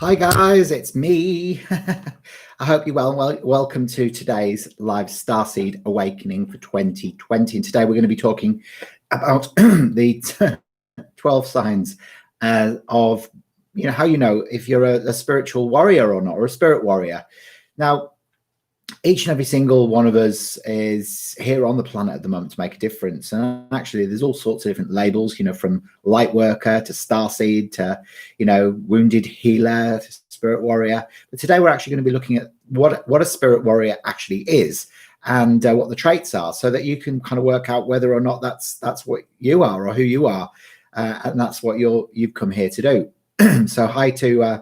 Hi guys, it's me. I hope you're well. Welcome to today's live Starseed Awakening for 2020. And today we're going to be talking about the 12 signs of, how you know if you're a spiritual warrior or not, or a spirit warrior. Now, each and every single one of us is here on the planet at the moment to make a difference. And actually, there's all sorts of different labels, from light worker to starseed to, wounded healer to spirit warrior. But today we're actually going to be looking at what a spirit warrior actually is and what the traits are, so that you can kind of work out whether or not that's what you are or who you are. And that's what you've come here to do. So hi to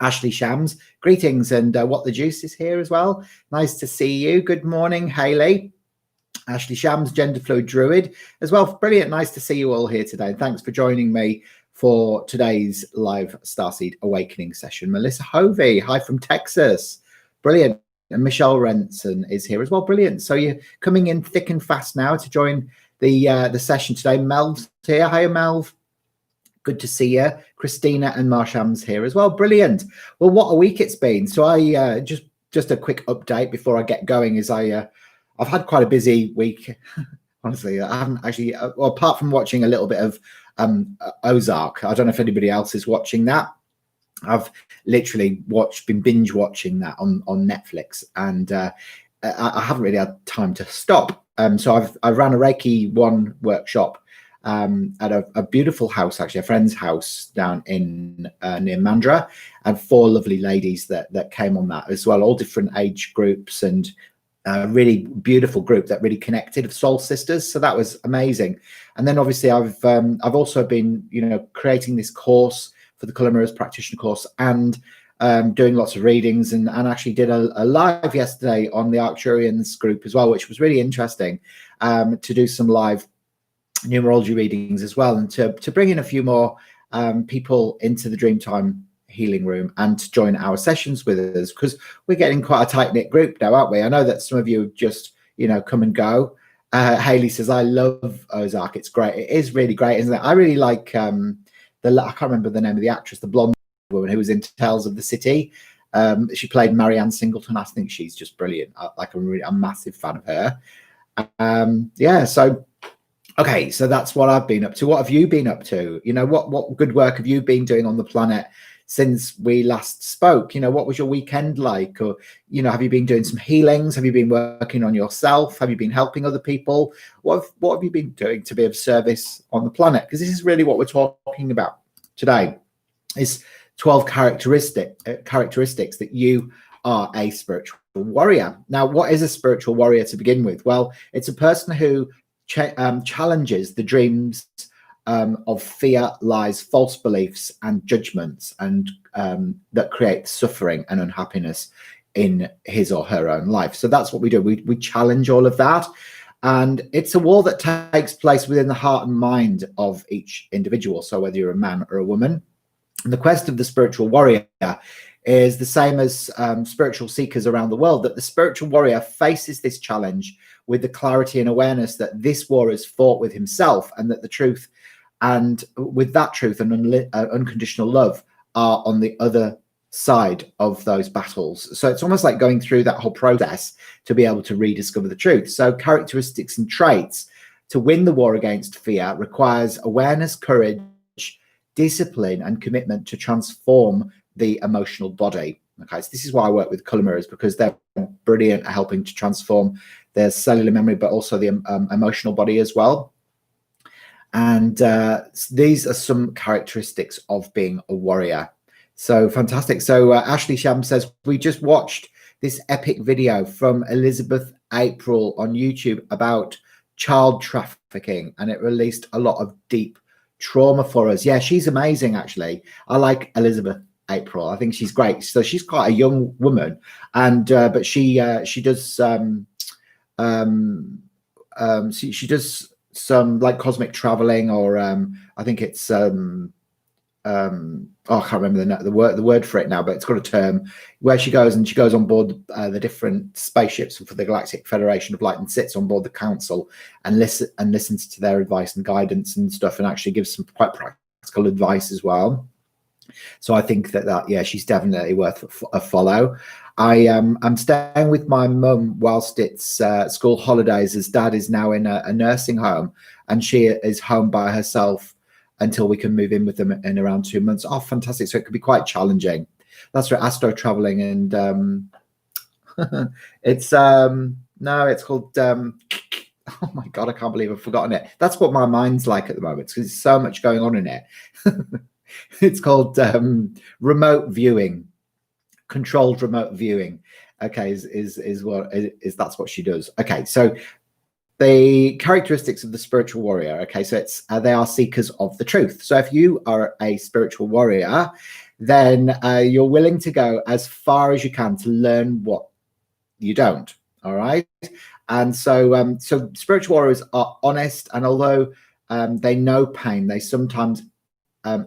Ashley Shams, greetings, and what the juice is here as well. Nice to see you. Good morning, Hayley. Ashley Shams, gender fluid druid as well. Brilliant. Nice to see you all here today. Thanks for joining me for today's live Starseed Awakening session. Melissa Hovey, hi from Texas. Brilliant. And Michelle Renson is here as well. Brilliant. So you're coming in thick and fast now to join the session today. Melv's here. Hi, Melv. Good to see you. Christina and Marsham's here as well. Brilliant. Well, what a week it's been. So I just a quick update before I get going is I've had quite a busy week. Honestly, I haven't actually, well, apart from watching a little bit of Ozark. I don't know if anybody else is watching that. I've literally been binge watching that on Netflix, and I haven't really had time to stop. So I ran a Reiki 1 workshop at a beautiful house, actually a friend's house down in near Mandra, and 4 lovely ladies that came on that as well, all different age groups, and a really beautiful group that really connected, of soul sisters. So that was amazing. And then obviously I've also been creating this course for the Colour Mirrors practitioner course, and doing lots of readings, and actually did a live yesterday on the Arcturians group as well, which was really interesting, to do some live numerology readings as well, and to bring in a few more people into the Dreamtime healing room and to join our sessions with us, because we're getting quite a tight-knit group now, aren't we? I know that some of you just come and go. Haley says, I love Ozark, it's great. It is really great, isn't it? I really like I can't remember the name of the actress, the blonde woman who was in Tales of the City. She played Marianne Singleton. I think she's just brilliant. I'm a massive fan of her. Yeah, so okay, so that's what I've been up to. What have you been up to? What good work have you been doing on the planet since we last spoke? What was your weekend like? Or, have you been doing some healings? Have you been working on yourself? Have you been helping other people? What have you been doing to be of service on the planet? Because this is really what we're talking about today, is 12 characteristics that you are a spiritual warrior. Now, what is a spiritual warrior to begin with? Well, it's a person who challenges the dreams of fear, lies, false beliefs, and judgments, and that create suffering and unhappiness in his or her own life. So that's what we do. We challenge all of that, and it's a war that takes place within the heart and mind of each individual. So whether you're a man or a woman, and the quest of the spiritual warrior is the same as spiritual seekers around the world, that the spiritual warrior faces this challenge with the clarity and awareness that this war is fought with himself, and that the truth, and with that truth and unconditional love, are on the other side of those battles. So it's almost like going through that whole process to be able to rediscover the truth. So characteristics and traits to win the war against fear requires awareness, courage, discipline, and commitment to transform the emotional body. Okay, so this is why I work with Colour Mirrors, because they're brilliant at helping to transform their cellular memory, but also the emotional body as well. And these are some characteristics of being a warrior. So fantastic. So Ashley Sham says, we just watched this epic video from Elizabeth April on YouTube about child trafficking, and it released a lot of deep trauma for us. Yeah, she's amazing, actually. I like Elizabeth April. I think she's great. So she's quite a young woman, and but she does she does some like cosmic traveling, or I think it's I can't remember the word for it now, but it's got a term, where she goes on board the different spaceships for the Galactic Federation of Light, and sits on board the council and listens to their advice and guidance and stuff, and actually gives some quite practical advice as well. So I think that yeah, she's definitely worth a follow. I'm staying with my mum whilst it's school holidays, as Dad is now in a nursing home, and she is home by herself until we can move in with them in around 2 months. Oh, fantastic! So it could be quite challenging. That's for astro traveling, and it's no, it's called. Oh my God, I can't believe I've forgotten it. That's what my mind's like at the moment, because there's so much going on in it. It's called remote viewing, controlled remote viewing. Okay, that's what she does. Okay, so the characteristics of the spiritual warrior. Okay, so it's they are seekers of the truth. So if you are a spiritual warrior, then you're willing to go as far as you can to learn what you don't. All right, and so so spiritual warriors are honest, and although they know pain, they sometimes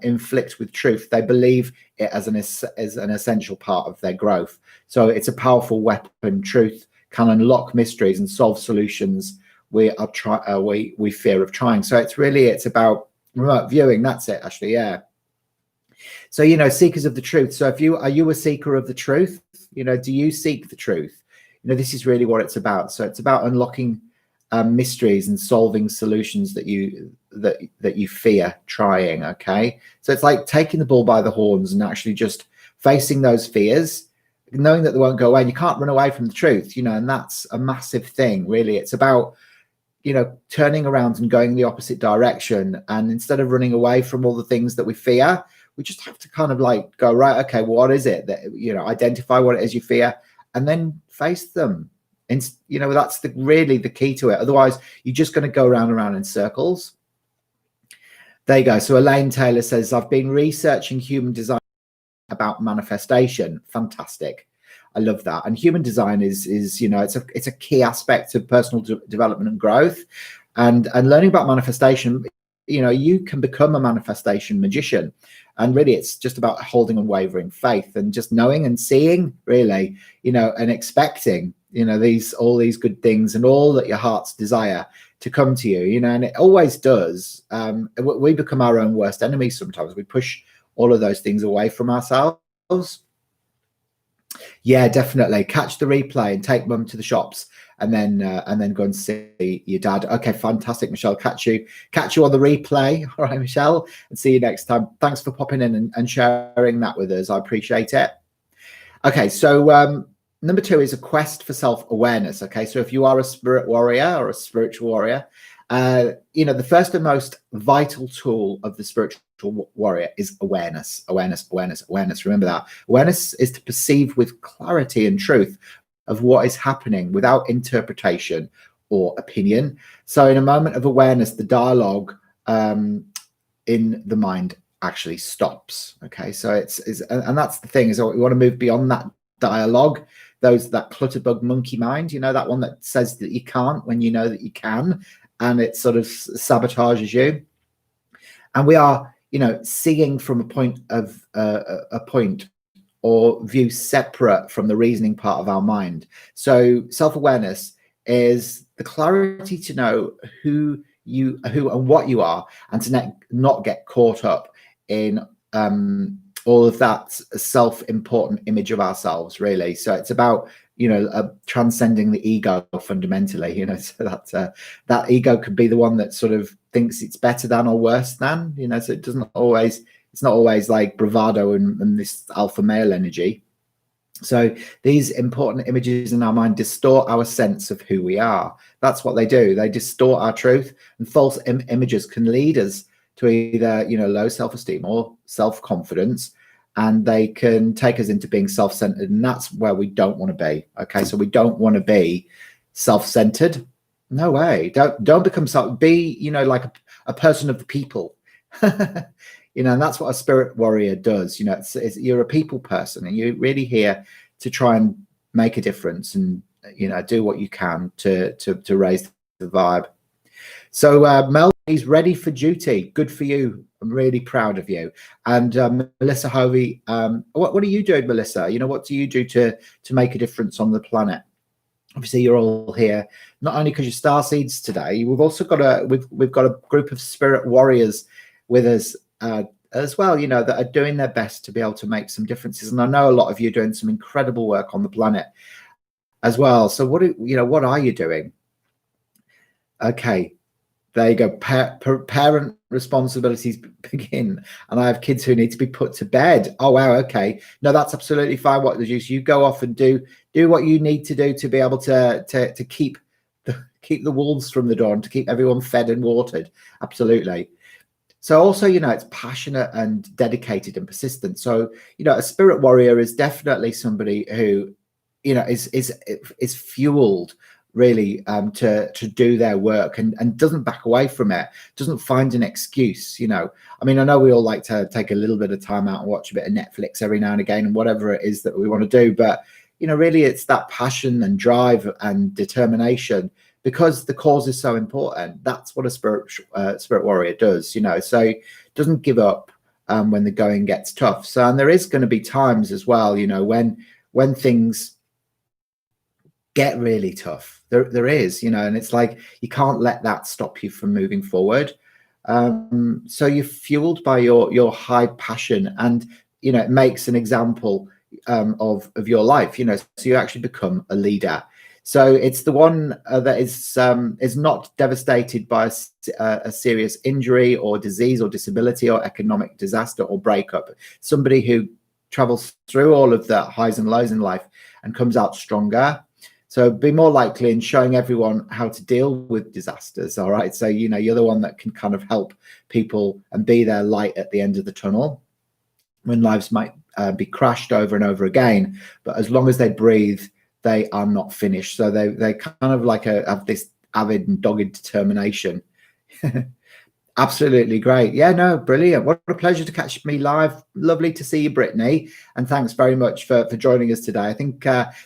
inflict with truth. They believe it as an essential part of their growth. So it's a powerful weapon. Truth can unlock mysteries and solve solutions we fear of trying. So it's about remote viewing. That's it, actually. Yeah. So seekers of the truth. So are you a seeker of the truth? Do you seek the truth? This is really what it's about. So it's about unlocking mysteries and solving solutions that you fear trying. Okay, so it's like taking the bull by the horns and actually just facing those fears, knowing that they won't go away. And you can't run away from the truth, and that's a massive thing. Really, it's about turning around and going the opposite direction. And instead of running away from all the things that we fear, we just have to kind of like go, right, okay, well, what is it that identify what it is you fear, and then face them. And that's really the key to it. Otherwise, you're just going to go round and round in circles. There you go. So Elaine Taylor says, I've been researching human design about manifestation. Fantastic. I love that. And human design is it's a key aspect of personal development and growth, and learning about manifestation. You can become a manifestation magician, and really it's just about holding unwavering faith and just knowing and seeing, really, and expecting all these good things and all that your heart's desire to come to you, and it always does. We become our own worst enemies sometimes. We push all of those things away from ourselves. Yeah, definitely catch the replay and take mum to the shops, and then go and see your dad. Okay, fantastic, Michelle. Catch you on the replay. All right, Michelle, and see you next time. Thanks for popping in and sharing that with us. I appreciate it. Okay, so number 2 is a quest for self-awareness. Okay, so if you are a spirit warrior or a spiritual warrior, the first and most vital tool of the spiritual warrior is awareness. Remember that. Awareness is to perceive with clarity and truth of what is happening without interpretation or opinion. So in a moment of awareness, the dialogue in the mind actually stops. Okay, so and that's the thing, is we want to move beyond that dialogue, that clutterbug monkey mind, that one that says that you can't when you know that you can, and it sort of sabotages you. And we are seeing from a point or view separate from the reasoning part of our mind. So self-awareness is the clarity to know who and what you are, and to not get caught up in all of that self-important image of ourselves, really. So it's about transcending the ego fundamentally, so that ego could be the one that sort of thinks it's better than or worse than, so it's not always like bravado and this alpha male energy. So these important images in our mind distort our sense of who we are. That's what they do. They distort our truth, and false images can lead us to either low self-esteem or self-confidence, and they can take us into being self-centered, and that's where we don't want to be. Okay, so we don't want to be self-centered. No way. Don't become be like a person of the people. And that's what a spirit warrior does. You're a people person, and you're really here to try and make a difference, and do what you can to raise the vibe. So Mel, he's ready for duty. Good for you. I'm really proud of you. And Melissa Hovey, what are you doing, Melissa? What do you do to make a difference on the planet? Obviously, you're all here not only because you're Starseeds today. We've also got we've got a group of spirit warriors with us as well, you know, that are doing their best to be able to make some differences. And I know a lot of you are doing some incredible work on the planet as well. So what are you doing? Okay, there you go. Parent responsibilities begin, and I have kids who need to be put to bed. Oh wow, okay. No, that's absolutely fine. What the juice? You go off and do what you need to do to be able to keep the wolves from the door and to keep everyone fed and watered. Absolutely. So also, you know, it's passionate and dedicated and persistent. So, you know, a spirit warrior is definitely somebody who, you know, is fueled really to do their work and doesn't back away from it, doesn't find an excuse. You know, I mean, I know we all like to take a little bit of time out and watch a bit of Netflix every now and again and whatever it is that we want to do, but you know, really it's that passion and drive and determination, because the cause is so important. That's what a spirit warrior does, you know. So doesn't give up when the going gets tough. So, and there is going to be times as well, you know, when things get really tough. There is, you know, and it's like you can't let that stop you from moving forward. So you're fueled by your high passion, and you know, it makes an example of your life, you know. So you actually become a leader. So it's the one that is not devastated by a serious injury or disease or disability or economic disaster or breakup. Somebody who travels through all of the highs and lows in life and comes out stronger. So be more likely in showing everyone how to deal with disasters. All right. So, you know, you're the one that can kind of help people and be their light at the end of the tunnel when lives might be crashed over and over again. But as long as they breathe, they are not finished. So they kind of like have this avid and dogged determination. Absolutely great. Yeah, no, brilliant. What a pleasure to catch me live. Lovely to see you, Brittany. And thanks very much for joining us today. I think,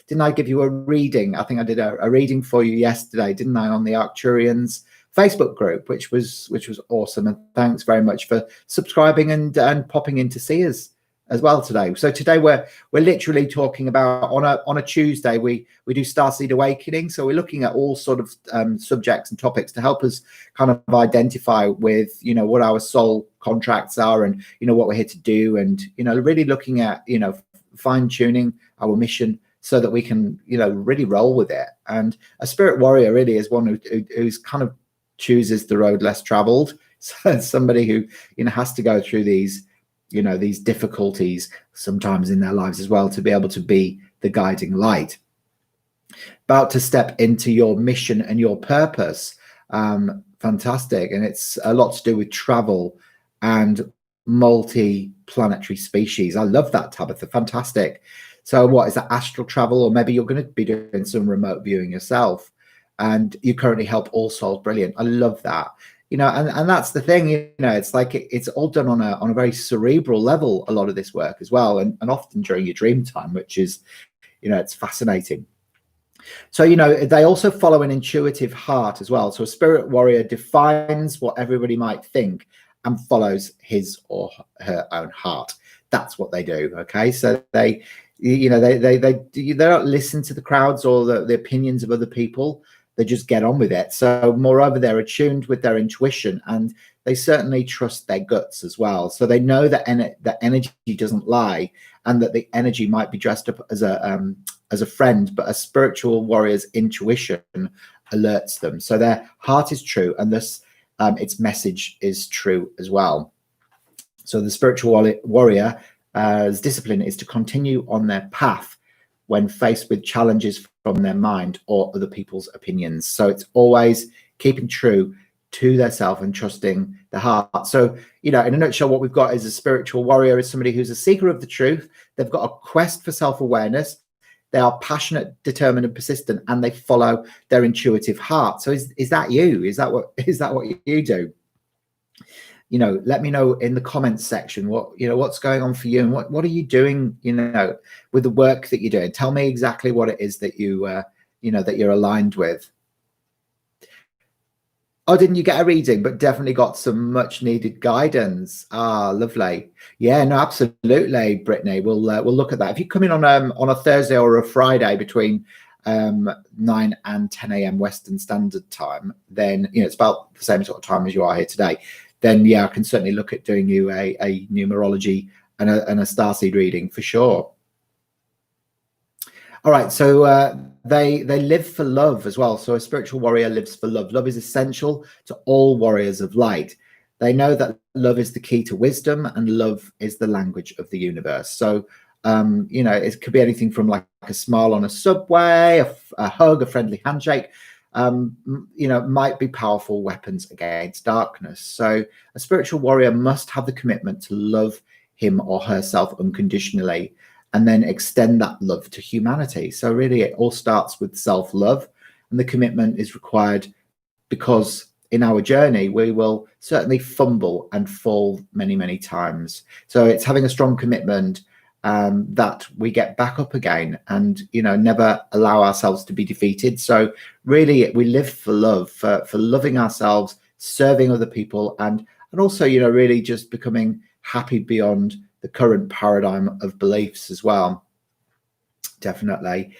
didn't I give you a reading? I think I did a reading for you yesterday, didn't I, on the Arcturians Facebook group, which was awesome. And thanks very much for subscribing and popping in to see us as well today. So today we're literally talking about on a Tuesday we do Starseed Awakening. So we're looking at all sort of subjects and topics to help us kind of identify with, you know, what our soul contracts are and, you know, what we're here to do, and, you know, really looking at, you know, fine tuning our mission so that we can, you know, really roll with it. And a spirit warrior really is one who's kind of chooses the road less traveled. So it's somebody who, you know, has to go through these, you know, these difficulties sometimes in their lives as well to be able to be the guiding light. About to step into your mission and your purpose. Fantastic. And it's a lot to do with travel and multi-planetary species. I love that, Tabitha. Fantastic. So what is that, astral travel? Or maybe you're going to be doing some remote viewing yourself and you currently help all souls. Brilliant. I love that. You know, and that's the thing, you know, it's like it's all done on a very cerebral level, a lot of this work as well, and often during your dream time, which is, you know, it's fascinating. So, you know, they also follow an intuitive heart as well. So a spirit warrior defines what everybody might think and follows his or her own heart. That's what they do. Okay, so they, you know, they don't listen to the crowds or the opinions of other people. They just get on with it. So moreover, they're attuned with their intuition, and they certainly trust their guts as well. So they know that that energy doesn't lie, and that the energy might be dressed up as a friend, but a spiritual warrior's intuition alerts them. So their heart is true, and thus its message is true as well. So the spiritual warrior's discipline is to continue on their path when faced with challenges from their mind or other people's opinions. So it's always keeping true to their self and trusting the heart. So, you know, in a nutshell, what we've got is a spiritual warrior is somebody who's a seeker of the truth. They've got a quest for self-awareness. They are passionate, determined, and persistent, and they follow their intuitive heart. So is that you? Is that what you do? You know, let me know in the comments section what's going on for you, and what are you doing, you know, with the work that you're doing. Tell me exactly what it is that you know, that you're aligned with. Oh, didn't you get a reading? But definitely got some much needed guidance. Ah, lovely. Yeah, no, absolutely, Brittany. We'll look at that. If you come in on a Thursday or a Friday between 9 and 10 a.m. Western Standard Time, then, you know, it's about the same sort of time as you are here today. then yeah, I can certainly look at doing you a numerology and a starseed reading for sure. All right, so they live for love as well. So a spiritual warrior lives for love. Love is essential to all warriors of light. They know that love is the key to wisdom, and love is the language of the universe. So you know, it could be anything from like a smile on a subway, a hug, a friendly handshake. You know, might be powerful weapons against darkness. So a spiritual warrior must have the commitment to love him or herself unconditionally, and then extend that love to humanity. So really it all starts with self-love, and the commitment is required because in our journey we will certainly fumble and fall many times. So it's having a strong commitment that we get back up again, and you know, never allow ourselves to be defeated. So really we live for love, for loving ourselves, serving other people, and also, you know, really just becoming happy beyond the current paradigm of beliefs as well. Definitely.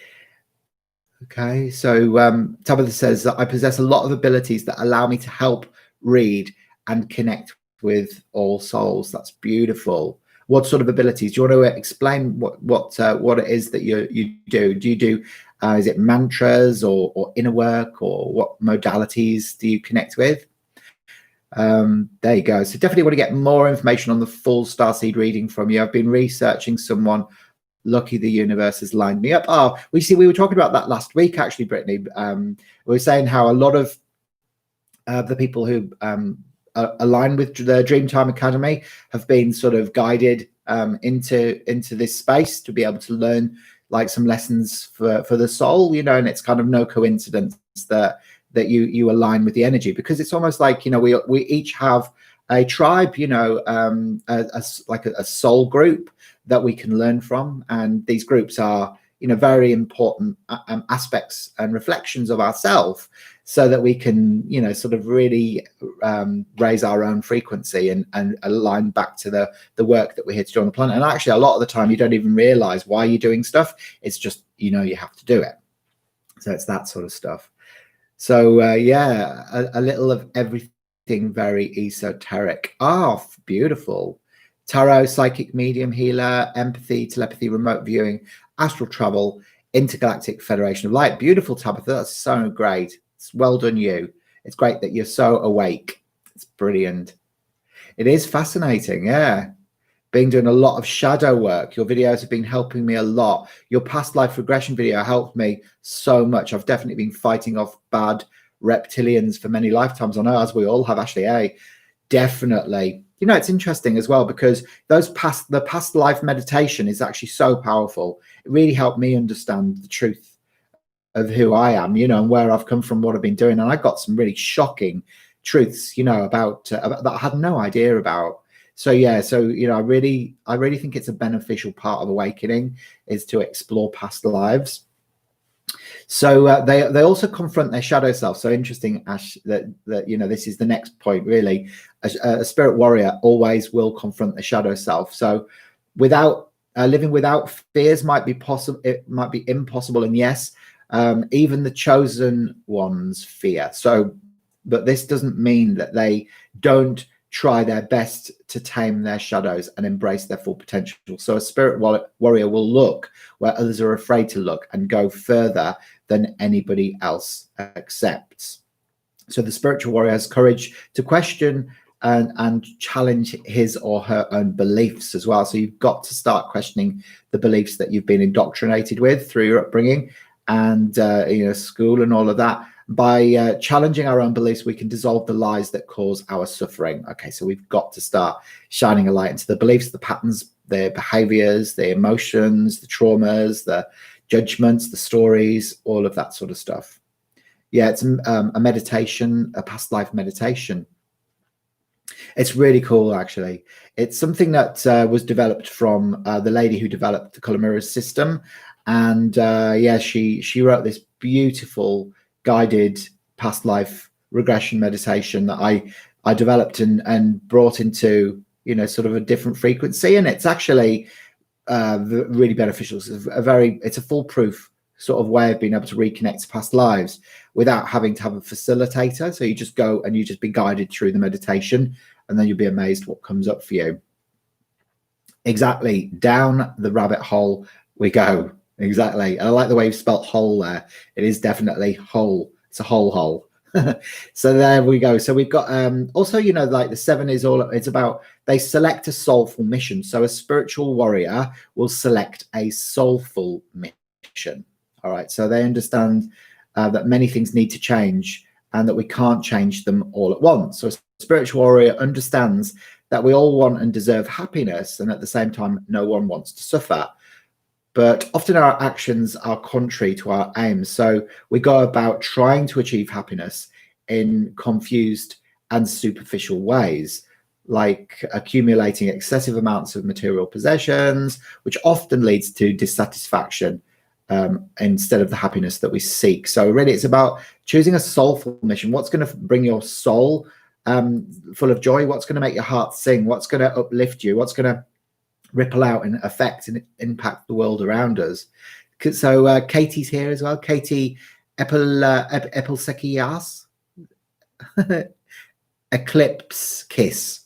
Okay, so Tabitha says that I possess a lot of abilities that allow me to help, read, and connect with all souls. That's beautiful. What sort of abilities? Do you want to explain what it is that you do? Do you do is it mantras or inner work, or what modalities do you connect with? There you go. So definitely want to get more information on the full starseed reading from you. I've been researching someone. Lucky the universe has lined me up. Oh, we were talking about that last week, actually, Brittany. We were saying how a lot of the people who align with the Dreamtime Academy have been sort of guided into this space to be able to learn like some lessons for the soul, you know, and it's kind of no coincidence that you align with the energy, because it's almost like, you know, we each have a tribe, you know, like a soul group that we can learn from, and these groups are, you know, very important aspects and reflections of ourselves, so that we can, you know, sort of really raise our own frequency and align back to the work that we're here to do on the planet. And actually a lot of the time you don't even realize why you're doing stuff. It's just, you know, you have to do it. So it's that sort of stuff. So yeah, a little of everything, very esoteric. Ah, beautiful. Tarot, psychic medium, healer, empathy, telepathy, remote viewing, astral travel, intergalactic federation of light. Beautiful, Tabitha. That's so great. It's well done, you. It's great that you're so awake. It's brilliant. It is fascinating. Yeah. Been doing a lot of shadow work. Your videos have been helping me a lot. Your past life regression video helped me so much. I've definitely been fighting off bad reptilians for many lifetimes. I know, as we all have, Ashley. Definitely. You know, it's interesting as well, because the past life meditation is actually so powerful. It really helped me understand the truth of who I am, you know, and where I've come from, what I've been doing. And I got some really shocking truths, you know, about that I had no idea about. So yeah, so you know, I really think it's a beneficial part of awakening is to explore past lives. So they also confront their shadow self. So interesting, Ash, that you know, this is the next point really. A spirit warrior always will confront the shadow self. So without living without fears might be possible. It might be impossible, and yes, even the chosen ones fear. So, but this doesn't mean that they don't try their best to tame their shadows and embrace their full potential. So a spirit warrior will look where others are afraid to look and go further than anybody else accepts. So the spiritual warrior has courage to question and challenge his or her own beliefs as well. So you've got to start questioning the beliefs that you've been indoctrinated with through your upbringing and you know, school and all of that. By challenging our own beliefs, we can dissolve the lies that cause our suffering. Okay, so we've got to start shining a light into the beliefs, the patterns, the behaviors, the emotions, the traumas, the judgments, the stories, all of that sort of stuff. Yeah, it's a meditation, a past life meditation. It's really cool, actually. It's something that was developed from the lady who developed the color mirrors system. And yeah, she wrote this beautiful guided past life regression meditation that I developed and brought into, you know, sort of a different frequency. And it's actually really beneficial. It's a foolproof sort of way of being able to reconnect to past lives without having to have a facilitator. So you just go and you just be guided through the meditation. and then you'll be amazed what comes up for you. Exactly, down the rabbit hole we go. Exactly. I like the way you've spelt hole there. It is definitely hole. It's a hole. So there we go. So we've got also, you know, like the 7 is all, it's about, they select a soulful mission. So a spiritual warrior will select a soulful mission. All right. So they understand that many things need to change and that we can't change them all at once. So a spiritual warrior understands that we all want and deserve happiness, and at the same time, no one wants to suffer. But often our actions are contrary to our aims. So we go about trying to achieve happiness in confused and superficial ways, like accumulating excessive amounts of material possessions, which often leads to dissatisfaction instead of the happiness that we seek. So really, it's about choosing a soulful mission. What's going to bring your soul full of joy? What's going to make your heart sing? What's going to uplift you? What's going to ripple out and affect and impact the world around us? So Katie's here as well. Katie Epilsekias, Eclipse Kiss,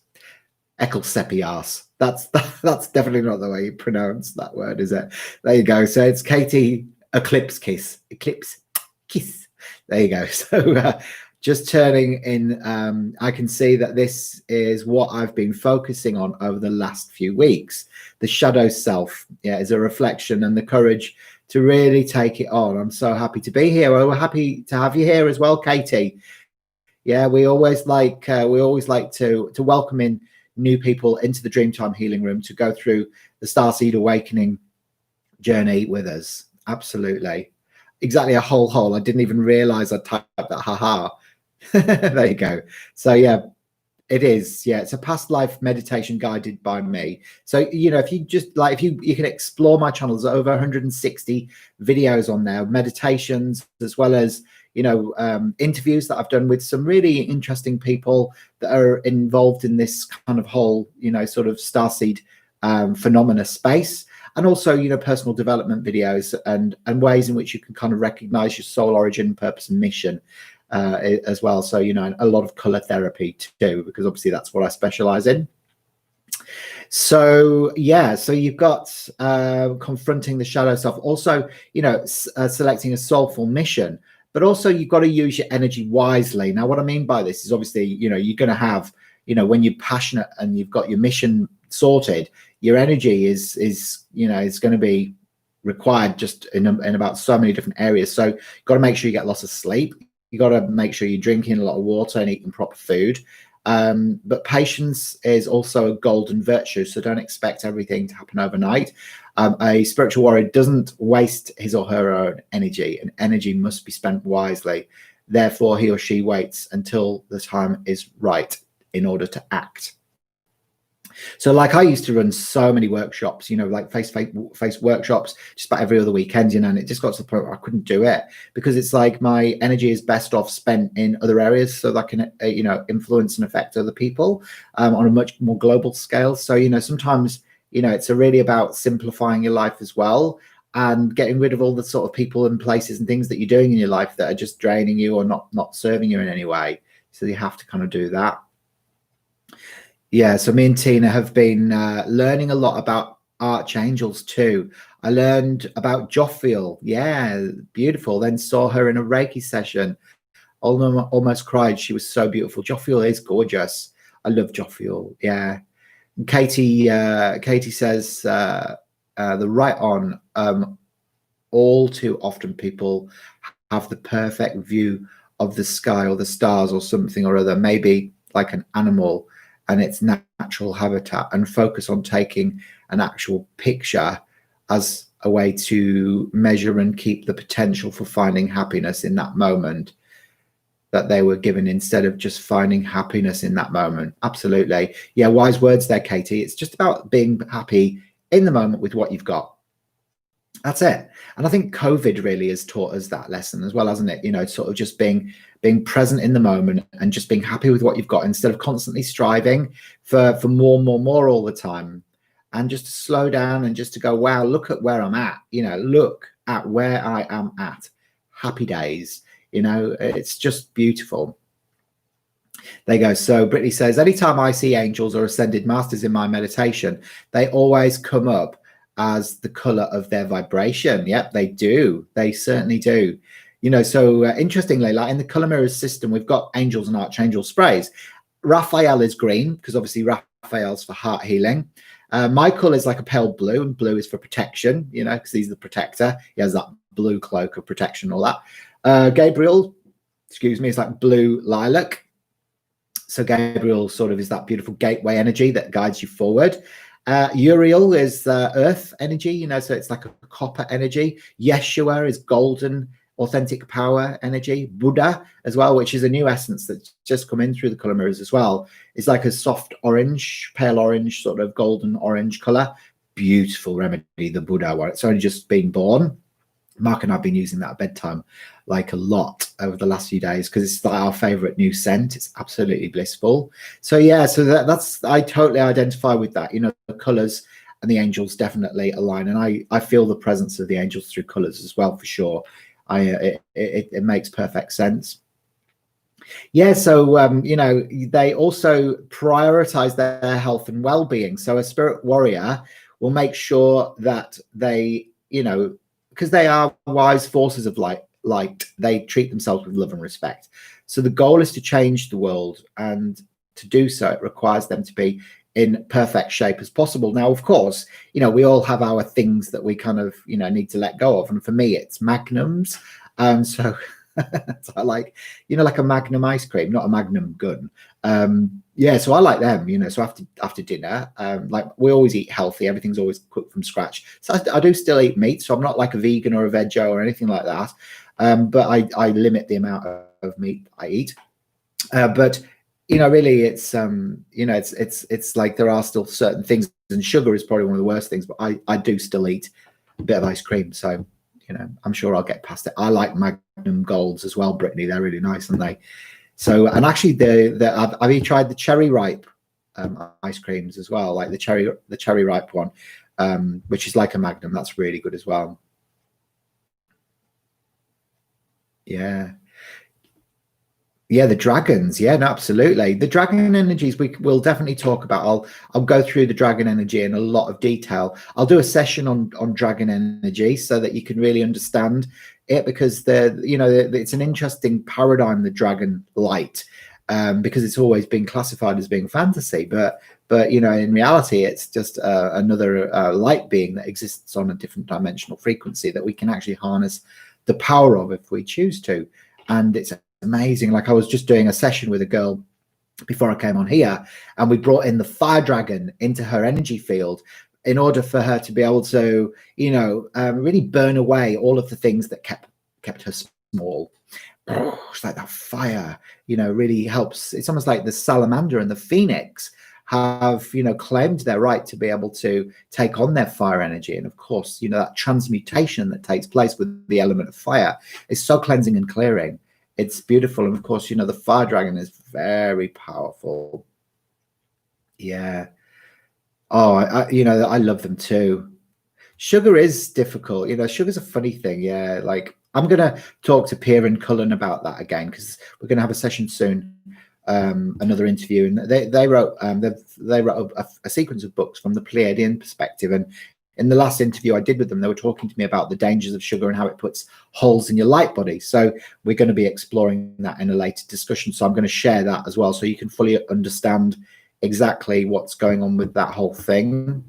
Eclsepias. That's definitely not the way you pronounce that word, is it? There you go. So it's Katie Eclipse Kiss. There you go. So just turning in, I can see that this is what I've been focusing on over the last few weeks. The shadow self, yeah, is a reflection and the courage to really take it on. I'm so happy to be here. Well, we're happy to have you here as well, Katie. Yeah, we always like to welcome in new people into the Dreamtime Healing Room to go through the Starseed Awakening journey with us. Absolutely. Exactly, a whole hole. I didn't even realize I typed that. Haha. There you go. So yeah, it is. Yeah, it's a past life meditation guided by me. So, you know, if you just like, if you can explore my channel, there's over 160 videos on there, meditations, as well as, you know, interviews that I've done with some really interesting people that are involved in this kind of whole, you know, sort of starseed phenomena space. And also, you know, personal development videos and ways in which you can kind of recognize your soul origin, purpose, and mission as well. So, you know, a lot of color therapy too, because obviously that's what I specialize in. So yeah, so you've got confronting the shadow self, also, you know, selecting a soulful mission, but also you've got to use your energy wisely. Now, what I mean by this is obviously, you know, you're going to have, you know, when you're passionate and you've got your mission sorted, your energy is you know, is going to be required just in about so many different areas. So you've got to make sure you get lots of sleep. You got to make sure you're drinking a lot of water and eating proper food. But patience is also a golden virtue. So don't expect everything to happen overnight. A spiritual warrior doesn't waste his or her own energy, and energy must be spent wisely. Therefore, he or she waits until the time is right in order to act. So like I used to run so many workshops, you know, like face workshops just about every other weekend, you know, and it just got to the point where I couldn't do it because it's like my energy is best off spent in other areas so that I can, you know, influence and affect other people on a much more global scale. So, you know, sometimes, you know, it's really about simplifying your life as well and getting rid of all the sort of people and places and things that you're doing in your life that are just draining you or not serving you in any way. So you have to kind of do that. Yeah, so me and Tina have been learning a lot about archangels too. I learned about Jophiel. Yeah, beautiful. Then saw her in a Reiki session. Almost cried. She was so beautiful. Jophiel is gorgeous. I love Jophiel. Yeah. Katie says the right on. All too often people have the perfect view of the sky or the stars or something or other, maybe like an animal and its natural habitat, and focus on taking an actual picture as a way to measure and keep the potential for finding happiness in that moment that they were given, instead of just finding happiness in that moment. Absolutely. Yeah, wise words there, Katie. It's just about being happy in the moment with what you've got. That's it. And I think COVID really has taught us that lesson as well, hasn't it? You know, sort of just being present in the moment and just being happy with what you've got instead of constantly striving for more all the time. And just to slow down and just to go, wow, look at where I'm at, you know, look at where I am at. Happy days, you know, it's just beautiful. There you go. So Brittany says, anytime I see angels or ascended masters in my meditation, they always come up as the color of their vibration. Yep, they do. They certainly do. You know, so interestingly, like in the color mirrors system, we've got angels and archangel sprays. Raphael is green because obviously Raphael's for heart healing. Michael is like a pale blue, and blue is for protection, you know, because he's the protector. He has that blue cloak of protection, all that. Gabriel, excuse me, is like blue lilac. So Gabriel sort of is that beautiful gateway energy that guides you forward. Uriel is earth energy, you know, so it's like a copper energy. Yeshua is golden, authentic power energy. Buddha as well, which is a new essence that's just come in through the color mirrors as well. It's like a soft orange, pale orange, sort of golden orange color. Beautiful remedy, the Buddha one. It's only just been born. Mark and I've been using that at bedtime like a lot over the last few days because it's like our favorite new scent. It's absolutely blissful. So yeah, so that's I totally identify with that. You know, the colors and the angels definitely align, and I feel the presence of the angels through colors as well, for sure. It makes perfect sense. Yeah, so you know, they also prioritize their health and well-being. So a spirit warrior will make sure that they, you know, because they are wise forces of light, they treat themselves with love and respect. So the goal is to change the world, and to do so, it requires them to be in perfect shape as possible. Now, of course, you know, we all have our things that we kind of, you know, need to let go of. And for me, it's magnums. So I like, you know, like a Magnum ice cream, not a Magnum gun. Yeah, so I like them, you know. So after dinner, like we always eat healthy. Everything's always cooked from scratch. So I do still eat meat. So I'm not like a vegan or a veggie or anything like that. But I limit the amount of meat I eat. But you know, really, it's you know, it's like there are still certain things, and sugar is probably one of the worst things. But I do still eat a bit of ice cream. So you know, I'm sure I'll get past it. I like Magnum Golds as well, Brittany. They're really nice, aren't they? So, and actually, have you tried the cherry ripe ice creams as well? Like the cherry ripe one, which is like a Magnum. That's really good as well. Yeah. Yeah, the dragons. Yeah, no, absolutely. The dragon energies we will definitely talk about. I'll go through the dragon energy in a lot of detail. I'll do a session on dragon energy so that you can really understand it, because it's an interesting paradigm, the dragon light, because it's always been classified as being fantasy, but you know, in reality, it's just another light being that exists on a different dimensional frequency that we can actually harness the power of if we choose to. And it's amazing. Like I was just doing a session with a girl before I came on here, and we brought in the fire dragon into her energy field in order for her to be able to, you know, really burn away all of the things that kept her small. It's like that fire, you know, really helps. It's almost like the salamander and the phoenix have, you know, claimed their right to be able to take on their fire energy. And of course, you know, that transmutation that takes place with the element of fire is so cleansing and clearing. It's beautiful. And of course, you know, the fire dragon is very powerful. Yeah. Oh, you know, I love them too. Sugar is difficult. You know, sugar's a funny thing. Yeah. Like I'm going to talk to Pierre and Cullen about that again, because we're going to have a session soon, another interview. And they wrote a sequence of books from the Pleiadian perspective. And in the last interview I did with them, they were talking to me about the dangers of sugar and how it puts holes in your light body. So we're going to be exploring that in a later discussion. So I'm going to share that as well, so you can fully understand exactly what's going on with that whole thing.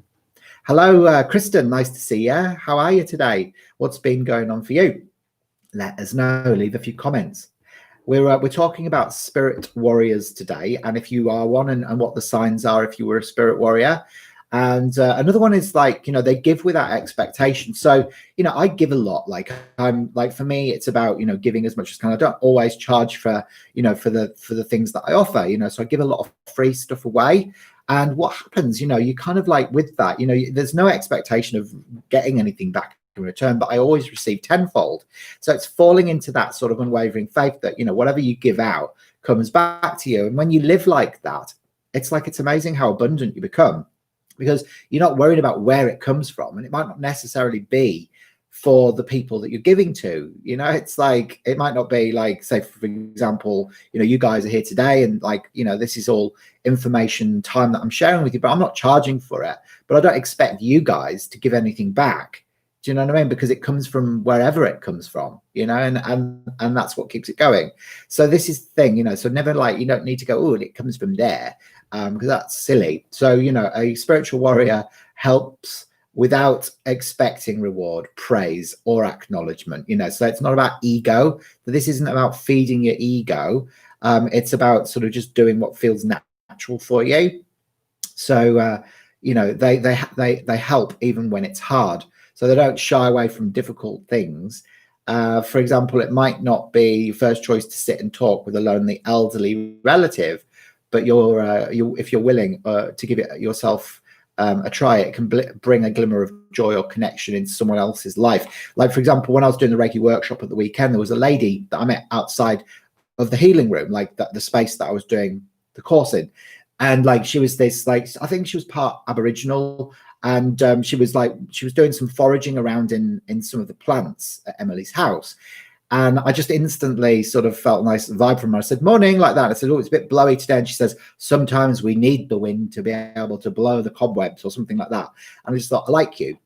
Hello, Kristen. Nice to see you. How are you today? What's been going on for you? Let us know. Leave a few comments. We're talking about spirit warriors today, and if you are one, and what the signs are if you were a spirit warrior. And another one is like, you know, they give without expectation. So, you know, I give a lot. Like I'm like, for me, it's about, you know, giving as much as can. I don't always charge for, you know, for the things that I offer, you know, so I give a lot of free stuff away. And what happens, you know, you kind of like with that, you know, there's no expectation of getting anything back in return, but I always receive tenfold. So it's falling into that sort of unwavering faith that, you know, whatever you give out comes back to you. And when you live like that, it's like, it's amazing how abundant you become, because you're not worried about where it comes from. And it might not necessarily be for the people that you're giving to. You know, it's like, it might not be like, say, for example, you know, you guys are here today and like, you know, this is all information time that I'm sharing with you, but I'm not charging for it. But I don't expect you guys to give anything back. Do you know what I mean? Because it comes from wherever it comes from, you know, and that's what keeps it going. So this is the thing, you know, so never like, you don't need to go, oh, it comes from there, because that's silly. So, you know, a spiritual warrior helps without expecting reward, praise, or acknowledgement. You know, so it's not about ego. This isn't about feeding your ego. It's about sort of just doing what feels natural for you. So, you know, they help even when it's hard. So they don't shy away from difficult things. For example, it might not be your first choice to sit and talk with a lonely elderly relative, but if you're willing to give it yourself a try, it can bring a glimmer of joy or connection in someone else's life. Like, for example, when I was doing the Reiki workshop at the weekend, there was a lady that I met outside of the healing room, like the space that I was doing the course in. And like, she was this, like, I think she was part Aboriginal, and she was doing some foraging around in some of the plants at Emily's house. And I just instantly sort of felt a nice vibe from her. I said, morning, like that. I said, oh, it's a bit blowy today. And she says, sometimes we need the wind to be able to blow the cobwebs or something like that. And I just thought, I like you.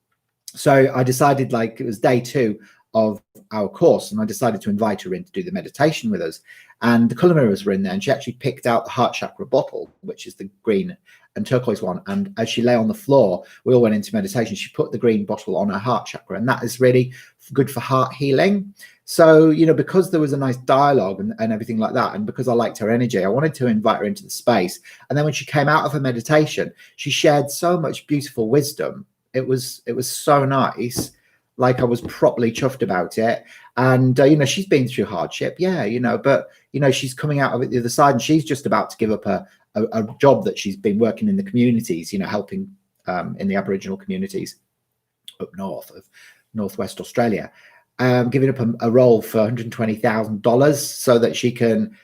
So I decided, like, it was day 2 of our course, and I decided to invite her in to do the meditation with us. And the colour mirrors were in there, and she actually picked out the heart chakra bottle, which is the green and turquoise one. And as she lay on the floor, we all went into meditation. She put the green bottle on her heart chakra, and that is really good for heart healing. So, you know, because there was a nice dialogue and everything like that, and because I liked her energy, I wanted to invite her into the space. And then when she came out of her meditation, she shared so much beautiful wisdom. It was so nice. Like, I was properly chuffed about it. And, you know, she's been through hardship. Yeah, you know, but, you know, she's coming out of it the other side, and she's just about to give up a job that she's been working in the communities, you know, helping in the Aboriginal communities up north of Northwest Australia. Giving up a role for $120,000 so that she can,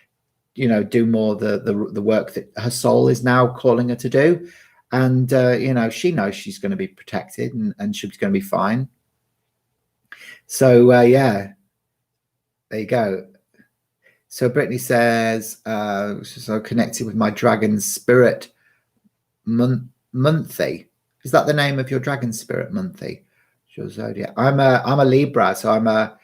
you know, do more the work that her soul is now calling her to do. And, you know, she knows she's going to be protected and she's going to be fine. So, yeah, there you go. So Brittany says, so connected with my dragon spirit monthly. Is that the name of your dragon spirit monthly? Your zodiac. I'm a Libra, so I'm a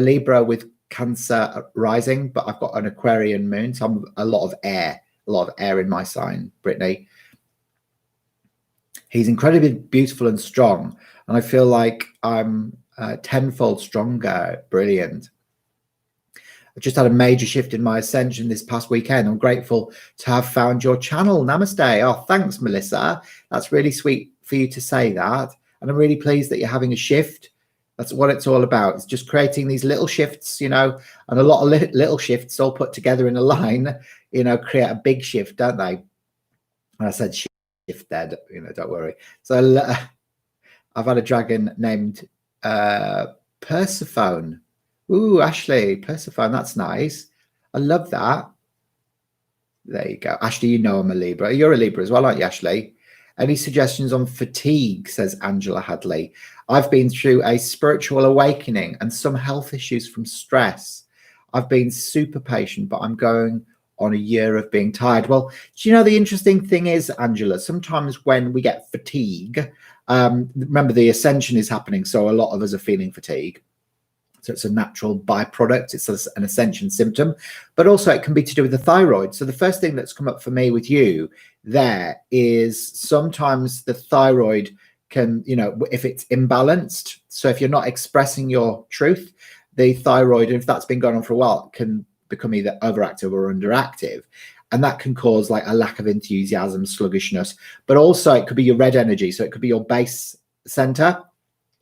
Libra with Cancer rising, but I've got an Aquarian moon, so I'm a lot of air in my sign, Brittany. He's incredibly beautiful and strong, and I feel like I'm tenfold stronger. Brilliant. I just had a major shift in my ascension this past weekend. I'm grateful to have found your channel. Namaste. Oh, thanks, Melissa. That's really sweet for you to say that. And I'm really pleased that you're having a shift. That's what it's all about. It's just creating these little shifts, you know, and a lot of little shifts all put together in a line, you know, create a big shift, don't they? And I said shift there, you know, don't worry. So I've had a dragon named Persephone. Ooh, Ashley, Persephone, that's nice. I love that. There you go. Ashley, you know I'm a Libra. You're a Libra as well, aren't you, Ashley? Any suggestions on fatigue, says Angela Hadley. I've been through a spiritual awakening and some health issues from stress. I've been super patient, but I'm going on a year of being tired. Well, do you know, the interesting thing is, Angela, sometimes when we get fatigue, remember the ascension is happening, so a lot of us are feeling fatigue. So it's a natural byproduct. It's an ascension symptom, but also it can be to do with the thyroid. So the first thing that's come up for me with you there is sometimes the thyroid can, you know, if it's imbalanced. So if you're not expressing your truth, the thyroid, if that's been going on for a while, can become either overactive or underactive. And that can cause like a lack of enthusiasm, sluggishness, but also it could be your red energy. So it could be your base center,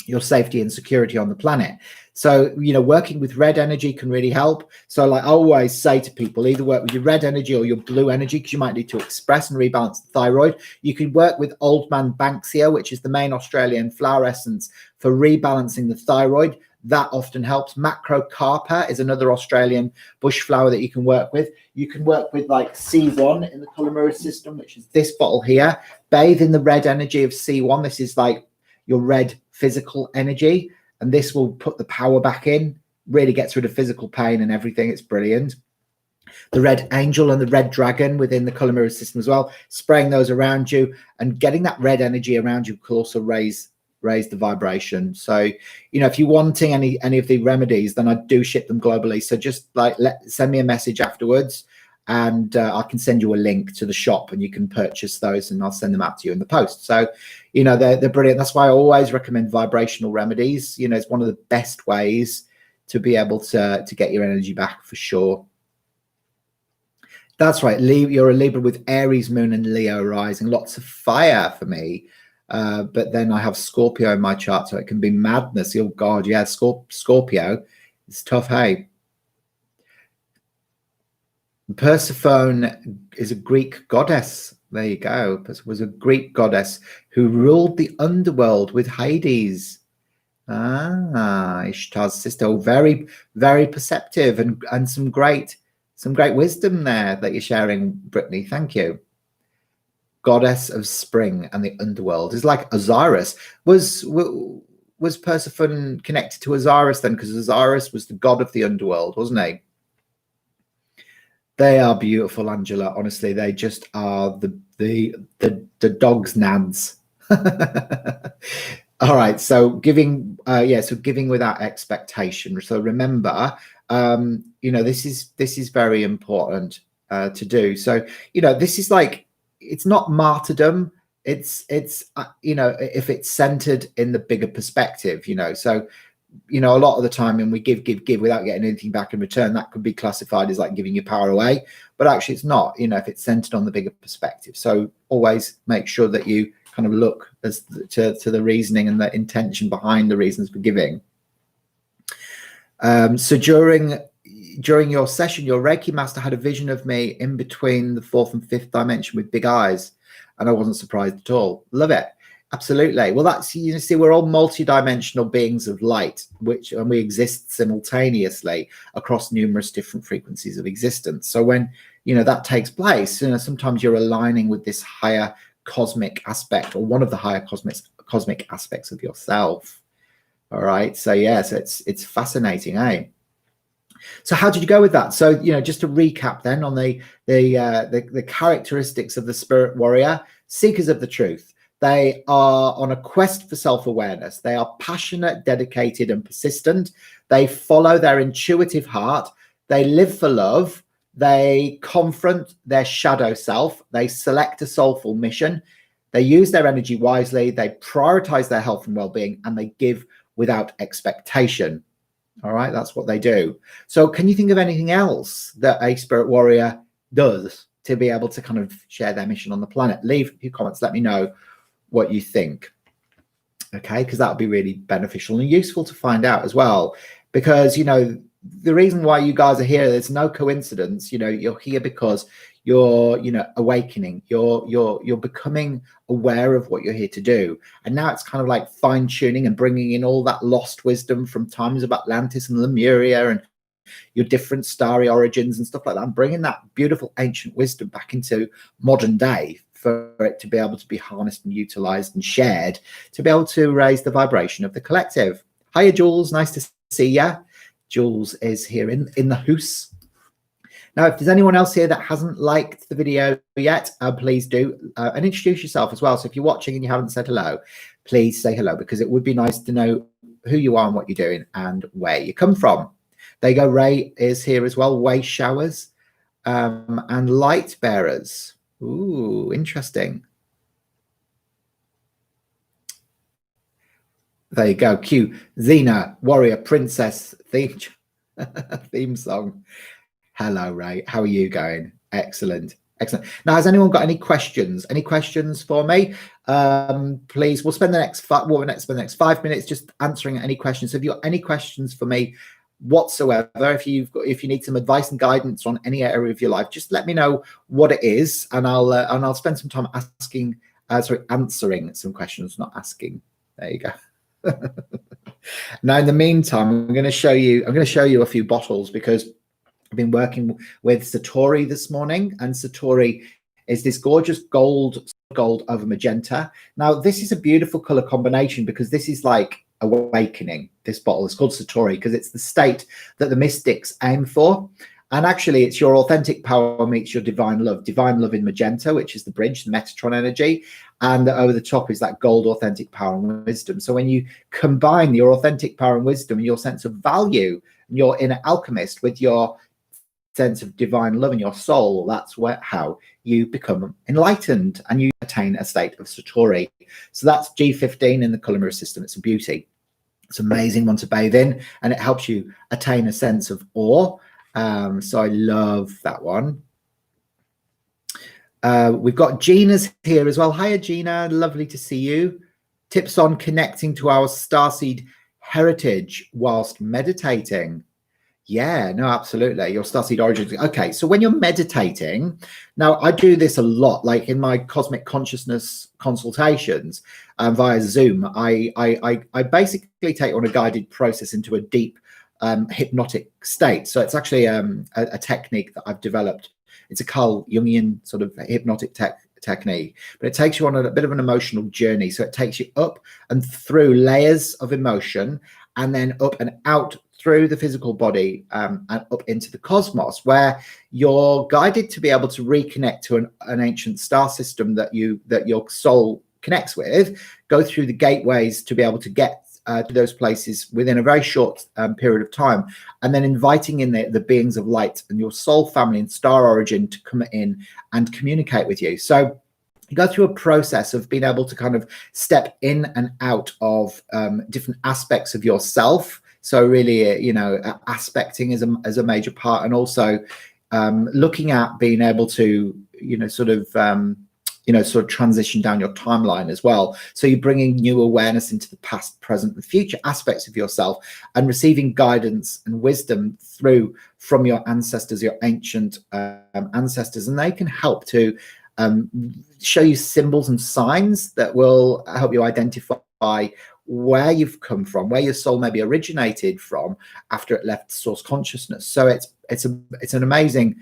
your safety and security on the planet. So, you know, working with red energy can really help. So like I always say to people, either work with your red energy or your blue energy, because you might need to express and rebalance the thyroid. You can work with Old Man Banksia, which is the main Australian flower essence for rebalancing the thyroid. That often helps. Macrocarpa is another Australian bush flower that you can work with. You can work with like C1 in the colour mirror system, which is this bottle here. Bathe in the red energy of C1. This is like your red physical energy. and this will put the power back in, really gets rid of physical pain and everything. It's brilliant. The red angel and the red dragon within the color mirror system as well, spraying those around you and getting that red energy around you could also raise the vibration. So, you know, if you're wanting any of the remedies, then I do ship them globally. So just like send me a message afterwards, and I can send you a link to the shop and you can purchase those, and I'll send them out to you in the post. So, you know, they're brilliant. That's why I always recommend vibrational remedies. You know, it's one of the best ways to be able to get your energy back for sure. That's right. You're a Libra with Aries moon and Leo rising. Lots of fire for me. But then I have Scorpio in my chart, so it can be madness. Oh God, yeah, Scorpio. It's tough, hey. Persephone is a Greek goddess. There you go. Was a Greek goddess who ruled the underworld with Hades. Ishtar's sister. Oh, very, very perceptive and some great wisdom there that you're sharing, Brittany. Thank you. Goddess of spring and the underworld is like Osiris. Was Persephone connected to Osiris then? Because Osiris was the god of the underworld, wasn't he? They are beautiful, Angela. Honestly, they just are the dog's nads. All right, so giving, so giving without expectation. So remember, you know, this is very important to do. So, you know, this is like, it's not martyrdom. It's you know, if it's centered in the bigger perspective, you know. So, you know, a lot of the time when we give without getting anything back in return, that could be classified as like giving your power away, but actually it's not, you know, if it's centered on the bigger perspective. So always make sure that you kind of look as to the reasoning and the intention behind the reasons for giving. So during your session, your Reiki master had a vision of me in between the 4th and 5th dimension with big eyes, and I wasn't surprised at all. Love it. Absolutely. Well, that's, you see, we're all multi-dimensional beings of light, and we exist simultaneously across numerous different frequencies of existence. So when, you know, that takes place, you know, sometimes you're aligning with this higher cosmic aspect, or one of the higher cosmic aspects of yourself. All right. So yes, it's fascinating, eh? So how did you go with that? So, you know, just to recap then on the characteristics of the spirit warrior, seekers of the truth. They are on a quest for self-awareness. They are passionate, dedicated, and persistent. They follow their intuitive heart. They live for love. They confront their shadow self. They select a soulful mission. They use their energy wisely. They prioritize their health and well-being, and they give without expectation. All right, that's what they do. So can you think of anything else that a spirit warrior does to be able to kind of share their mission on the planet? Leave a few comments. Let me know what you think. Okay, because that would be really beneficial and useful to find out as well. Because, you know, the reason why you guys are here, there's no coincidence. You know, you're here because you're, you know, awakening. You're becoming aware of what you're here to do. And now it's kind of like fine tuning and bringing in all that lost wisdom from times of Atlantis and Lemuria and your different starry origins and stuff like that, and bringing that beautiful ancient wisdom back into modern day for it to be able to be harnessed and utilized and shared to be able to raise the vibration of the collective. Hiya, Jules. Nice to see ya. Jules is here in the house. Now, if there's anyone else here that hasn't liked the video yet, please do, and introduce yourself as well. So if you're watching and you haven't said hello, please say hello, because it would be nice to know who you are and what you're doing and where you come from. There you go. Ray is here as well. Way showers and light bearers. Ooh, interesting. There you go. Q, Xena, warrior, princess, theme song. Hello, Ray. How are you going? Excellent. Excellent. Now, has anyone got any questions? Any questions for me? Please, we'll spend the next 5 minutes just answering any questions. So if you've got any questions for me whatsoever, if you need some advice and guidance on any area of your life, just let me know what it is, and I'll spend some time answering some questions, not asking. There you go. Now, in the meantime, I'm going to show you a few bottles, because I've been working with Satori this morning, and Satori is this gorgeous gold over magenta. Now, this is a beautiful color combination because this is like Awakening. This bottle is called Satori because it's the state that the mystics aim for. And actually, it's your authentic power meets your divine love. Divine love in magenta, which is the bridge, the Metatron energy. And over the top is that gold authentic power and wisdom. So when you combine your authentic power and wisdom, your sense of value, and your inner alchemist with your sense of divine love in your soul, that's how you become enlightened and you attain a state of Satori. So that's G15 in the color mirror system. It's a beauty. It's an amazing one to bathe in, and it helps you attain a sense of awe. So I love that one. We've got Gina's here as well. Hiya, Gina. Lovely to see you. Tips on connecting to our starseed heritage whilst meditating. Yeah, no, absolutely. Your starseed origins. Okay, so when you're meditating, now I do this a lot, like in my cosmic consciousness consultations via Zoom. I basically take you on a guided process into a deep hypnotic state. So it's actually a technique that I've developed. It's a Carl Jungian sort of hypnotic technique, but it takes you on a bit of an emotional journey. So it takes you up and through layers of emotion, and then up and out through the physical body and up into the cosmos, where you're guided to be able to reconnect to an ancient star system that your soul connects with, go through the gateways to be able to get to those places within a very short period of time, and then inviting in the beings of light and your soul family and star origin to come in and communicate with you. So you go through a process of being able to kind of step in and out of different aspects of yourself. So really, aspecting is a major part, and also looking at being able to, sort of transition down your timeline as well. So you're bringing new awareness into the past, present, and future aspects of yourself, and receiving guidance and wisdom from your ancestors, your ancient ancestors, and they can help to show you symbols and signs that will help you identify where you've come from, where your soul maybe originated from after it left source consciousness. So it's an amazing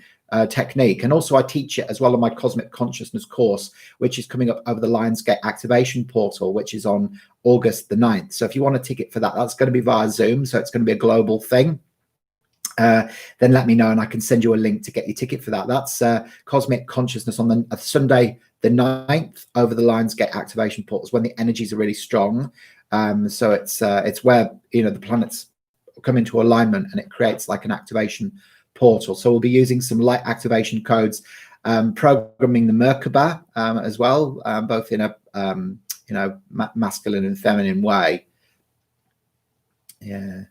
technique. And also I teach it as well on my Cosmic Consciousness course, which is coming up over the Lionsgate Activation Portal, which is on August the 9th. So if you want a ticket for that, that's going to be via Zoom. So it's going to be a global thing. Then let me know and I can send you a link to get your ticket for that. That's Cosmic Consciousness on the Sunday the 9th over the Lionsgate Activation Portals, when the energies are really strong. So it's where the planets come into alignment and it creates like an activation portal. So we'll be using some light activation codes, programming the Merkaba as well, both in a masculine and feminine way. Yeah,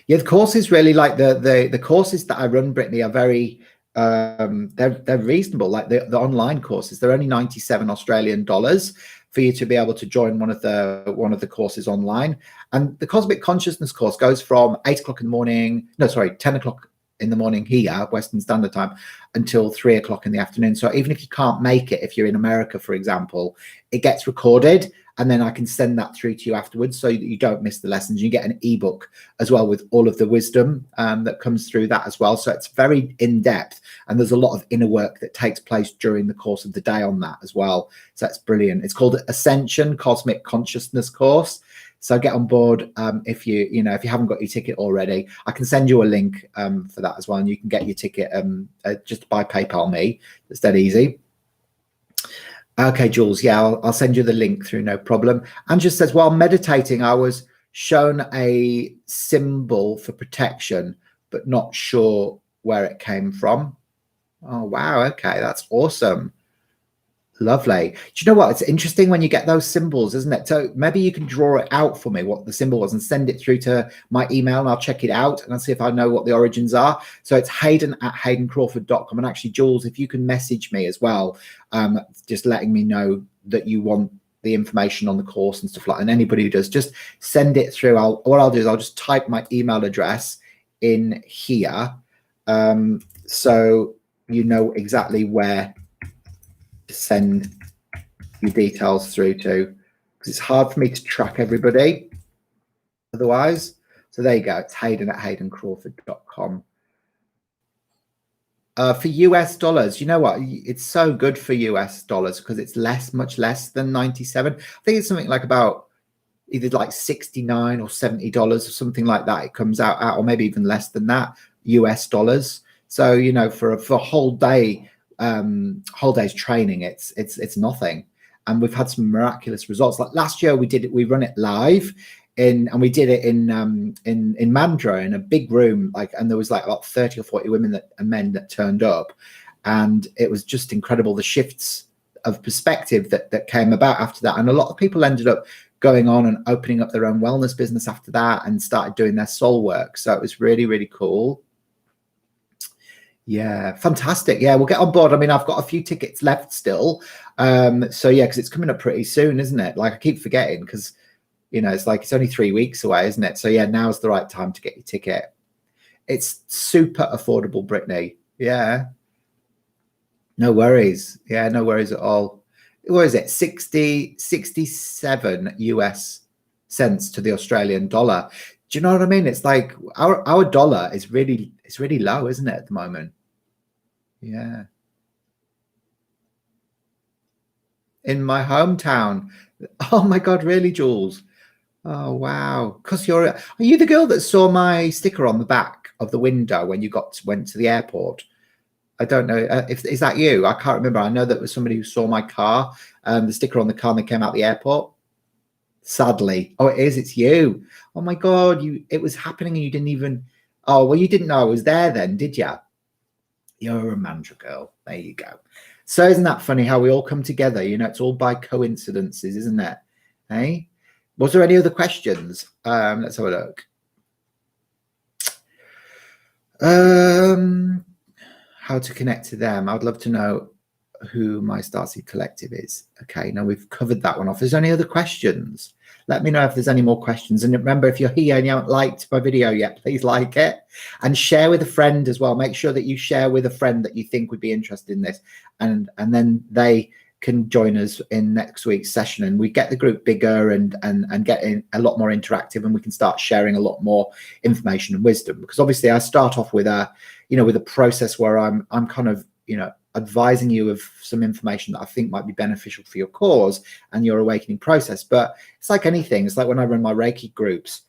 the courses really, like the courses that I run, Brittany, are very they're reasonable. Like the online courses, they're only 97 Australian dollars for you to be able to join one of the courses online. And the Cosmic Consciousness course goes from 8 o'clock in the morning, 10 o'clock in the morning here, Western Standard Time, until 3 o'clock in the afternoon. So even if you can't make it, if you're in America, for example, it gets recorded, and then I can send that through to you afterwards so that you don't miss the lessons. You get an ebook as well with all of the wisdom that comes through that as well. So it's very in-depth, and there's a lot of inner work that takes place during the course of the day on that as well. So that's brilliant. It's called Ascension Cosmic Consciousness course. So get on board if you haven't got your ticket already. I can send you a link for that as well, and you can get your ticket just by PayPal me. It's that easy. Okay, Jules. Yeah, I'll send you the link through, no problem. And just says, while meditating, I was shown a symbol for protection, but not sure where it came from. Oh, wow. Okay, that's awesome. Lovely. Do you know what? It's interesting when you get those symbols, isn't it? So maybe you can draw it out for me, what the symbol was, and send it through to my email, and I'll check it out and I'll see if I know what the origins are. So it's hayden@haydencrawford.com. And actually, Jules, if you can message me as well, just letting me know that you want the information on the course and stuff like that. And anybody who does, just send it through. What I'll do is I'll just type my email address in here, so you know exactly where to send your details through to, because it's hard for me to track everybody otherwise. So there you go. It's hayden@haydencrawford.com. For US dollars, you know what? It's so good for US dollars because it's much less than 97. I think it's something like about either like $69 or $70 or something like that. It comes out at, or maybe even less than that, US dollars. So, you know, for a whole day, whole day's training, it's nothing. And we've had some miraculous results. Like last year, we run it live and we did it in Mandurah in a big room, like, and there was like about 30 or 40 women and men that turned up, and it was just incredible, the shifts of perspective that came about after that. And a lot of people ended up going on and opening up their own wellness business after that and started doing their soul work. So it was really, really cool. Yeah, fantastic. Yeah, we'll get on board. I mean, I've got a few tickets left still. So yeah, because it's coming up pretty soon, isn't it? Like I keep forgetting because, you know, it's like it's only 3 weeks away, isn't it? So yeah, now's the right time to get your ticket. It's super affordable, Brittany. Yeah. No worries. Yeah, no worries at all. What is it? 67 US cents to the Australian dollar. Do you know what I mean? It's like our dollar is really, it's really low, isn't it, at the moment? Yeah. In my hometown. Oh my God, really, Jules? Oh wow. Because are you the girl that saw my sticker on the back of the window when you went to the airport? I don't know if is that you. I can't remember. I know that was somebody who saw my car, the sticker on the car, and they came out the airport. Sadly, oh, it is. It's you. Oh my God, it was happening, and you didn't even. Oh well, you didn't know I was there then, did you? You're a Mandurah girl. There you go. So isn't that funny how we all come together? You know, it's all by coincidences, isn't it? Hey, was there any other questions? Let's have a look. How to connect to them. I'd love to know who my Starseed Collective is. Okay, now we've covered that one off. If there's any other questions, let me know if there's any more questions. And remember, if you're here and you haven't liked my video yet, please like it and share with a friend as well. Make sure that you share with a friend that you think would be interested in this, and then they can join us in next week's session, and we get the group bigger and get in a lot more interactive, and we can start sharing a lot more information and wisdom. Because obviously I start off with a process where I'm kind of, you know, advising you of some information that I think might be beneficial for your cause and your awakening process. But it's like anything. It's like when I run my Reiki groups,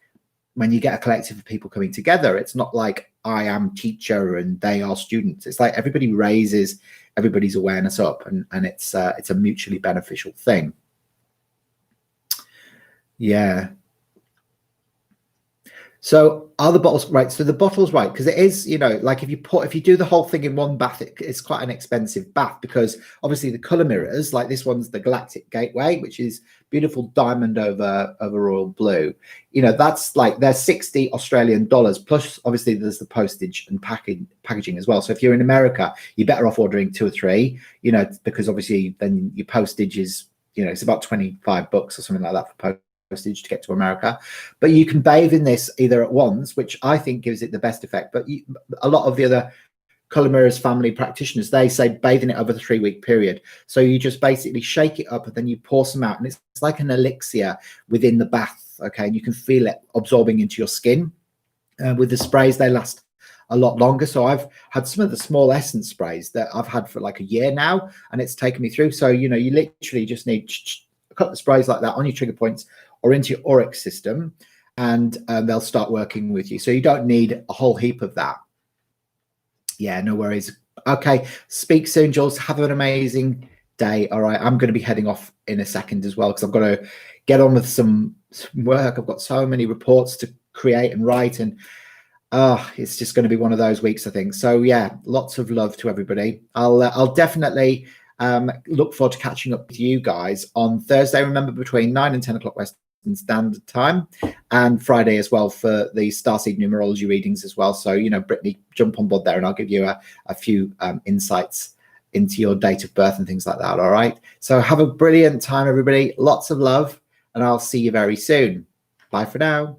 when you get a collective of people coming together, it's not like I am teacher and they are students. It's like everybody raises everybody's awareness up, and it's a mutually beneficial thing. Yeah. So are the bottles right? So the bottles, right? Because it is, you know, like if you do the whole thing in one bath, it's quite an expensive bath, because obviously the color mirrors, like this one's the Galactic Gateway, which is beautiful diamond over royal blue. You know, that's like they're 60 Australian dollars, plus obviously there's the postage and packaging as well. So if you're in America, you're better off ordering 2 or 3, you know, because obviously then your postage is, you know, it's about $25 or something like that for postage to get to America. But you can bathe in this either at once, which I think gives it the best effect. But a lot of the other color mirrors family practitioners, they say bathing it over the 3-week period. So you just basically shake it up and then you pour some out, and it's like an elixir within the bath. Okay, and you can feel it absorbing into your skin. With the sprays, they last a lot longer. So I've had some of the small essence sprays that I've had for like a year now, and it's taken me through. So, you know, you literally just need a couple of sprays like that on your trigger points or into your auric system, and they'll start working with you. So you don't need a whole heap of that. Yeah, no worries. Okay, speak soon, Jules. Have an amazing day. All right, I'm going to be heading off in a second as well, because I've got to get on with some work. I've got so many reports to create and write, and it's just going to be one of those weeks, I think. So yeah, lots of love to everybody. I'll definitely look forward to catching up with you guys on Thursday. Remember, between 9 and 10 o'clock Western Standard Time, and Friday as well for the Starseed Numerology readings as well. So, you know, Brittany, jump on board there and I'll give you a few insights into your date of birth and things like that. All right. So have a brilliant time, everybody. Lots of love, and I'll see you very soon. Bye for now.